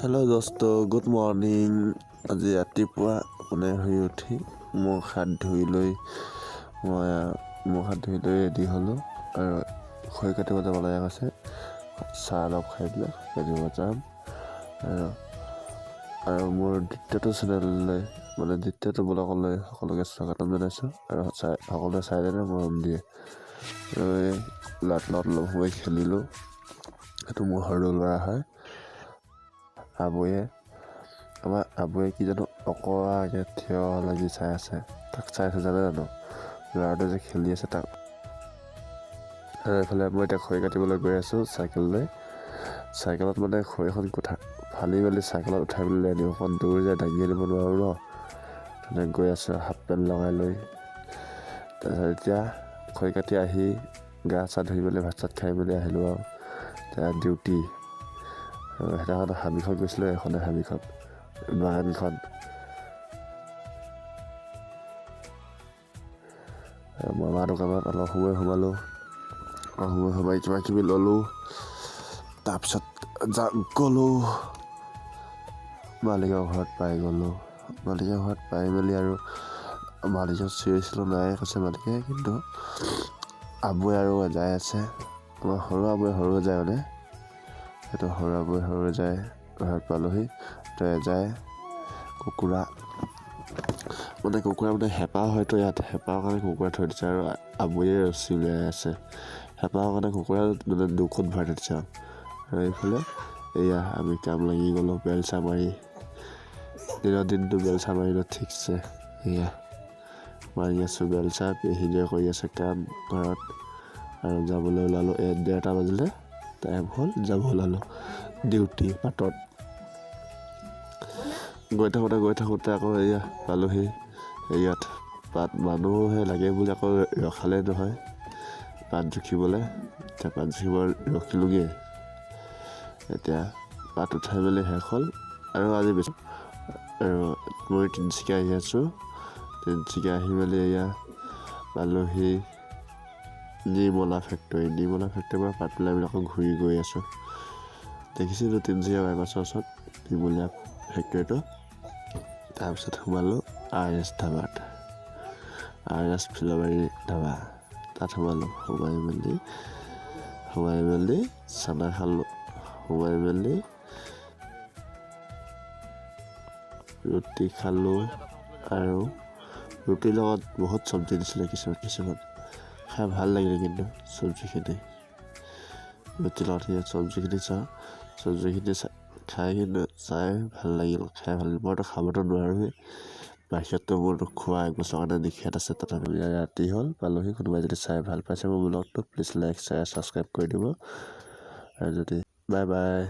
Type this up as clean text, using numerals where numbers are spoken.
Hello' দোস্ত, good morning. আজি ৰাতিপুৱা শুই উঠি মুখ হাত ধুই লৈ ৰেডি হ'লোঁ আৰু খৰি কাটিব যাব লগা আছে। চাহ অলপ খাই পেলাই কাটিব যাম আৰু মোৰ দ্বিতীয়টো চেনেললৈ দ্বিতীয়টো ব্লগলৈ সকলোকে স্বাগতম জনাইছোঁ আৰু সকলোৱে চাই যেনে মৰম দিয়ে। আৰু এই লাট অলপ সময় খেলিলোঁ। সেইটো মোৰ সৰু ল'ৰা হয়। আমাৰ আবুৱে কি জানো অকৰাকৈ থিয় লাগি চাই আছে। তাক চাই আছে জানে জানো, ল'ৰাটোৱে যে খেলি আছে তাক। আৰু এইফালে মই এতিয়া খৰি কাটিবলৈ গৈ আছোঁ চাইকেলত খৰিখন ফালি মেলি চাইকেলত উঠাই মেলি আনিব অকণ দূৰ যায়, দাঙি আনিব নোৱাৰোঁ ন। তেনেকৈ গৈ আছোঁ হাফ পেণ্ট লগাই লৈ। তাৰপিছত এতিয়া খৰি কাটি আহি গা চা ধুই মেলি ভাত চাত খাই মেলি আহিলোঁ আৰু এতিয়া ডিউটি। আৰু সেইদিনাখন হাবিখন গৈছিলোঁ, এইখনে হাবিখন বাগানখন। আৰু মামাৰ দোকানত অলপ সময় সোমাই কিবা কিবি ল'লোঁ। তাৰপিছত গ'লোঁ মালিকৰ ঘৰত পাই গ'লোঁ। মালিকৰ ঘৰত পাই মেলি আৰু মালিকক চিঞৰিছিলোঁ, নাই কৈছে মালিকে। কিন্তু আবুৱে আৰু যাই আছে, আমাৰ সৰু আবুৱে যায় সেইটো সৰু আবুৱে যায়। ঘৰত পালোহি তো এজাই কুকুৰা হেঁপাহ হয়তো ইয়াত হেঁপাহৰ কাৰণে কুকুৰা থৈ দিছে আৰু আবুৱে ৰছী উলিয়াই আছে। হেঁপাহৰ কাৰণে কুকুৰা দুখন ভৰাই থৈ দিছে। আৰু এইফালে এয়া আমি কাম লাগি গ'লোঁ বেলচা মাৰি। দিনটো বেলচা মাৰিলোঁ ঠিকছে। এয়া মাৰি আছোঁ বেলচা, পেহীয়ে কৰি আছে কাম ঘৰত। আৰু যাবলৈ ওলালোঁ 1:30 বাজিলে, টাইম হ'ল যাব ওলালোঁ ডিউটি পাতত। গৈ থাকোঁতে আকৌ এয়া পালোহি ইয়াত পাত মানুহে লাগে বুলি আকৌ ৰখালে নহয় পাত জুখিবলৈ। এতিয়া পাত জুখিব ৰখিলোঁগৈ। এতিয়া পাত উঠাই মেলি শেষ হ'ল আৰু আজি বেছি। আৰু মই তিনিচুকীয়া আহি আছোঁ। তিনিচুকীয়া আহি মেলি এয়া পালোহি নিৰ্মলা ফেক্টৰীৰ পৰা পাত পেলাই মেলি আকৌ ঘূৰি গৈ আছোঁ। দেখিছিলোঁ তিনিচুকীয়া বাইপাছৰ ওচৰত নিৰ্মলা ফেক্টৰীটো। তাৰপিছত সোমালোঁ RS ধাবাত, RS ফিলবাৰী ধাবা। তাত সোমাই মেলি চানা খালোঁ। সোমাই মেলি ৰুটি খালোঁ আৰু ৰুটিৰ লগত বহুত চব্জি দিছিলে কিছুমান খাই ভাল লাগিলে। কিন্তু চব্জিখিনি ৰুটিৰ লগত চব্জিখিনি খাই কিন্তু ভাল লাগিল। মইতো খাবতো নোৱাৰোঁৱেই বাহিৰততো মোৰ খোৱা 1 বছৰৰ কাৰণে নিষেধ আছে। তথাপি ৰাতি হ'ল পালোহি। কোনোবাই যদি চাই ভাল পাইছে মোৰ ব্লগটো প্লিজ লাইক শ্বেয়াৰ ছাবস্ক্ৰাইব কৰি দিব। আৰু যদি বাই বাই।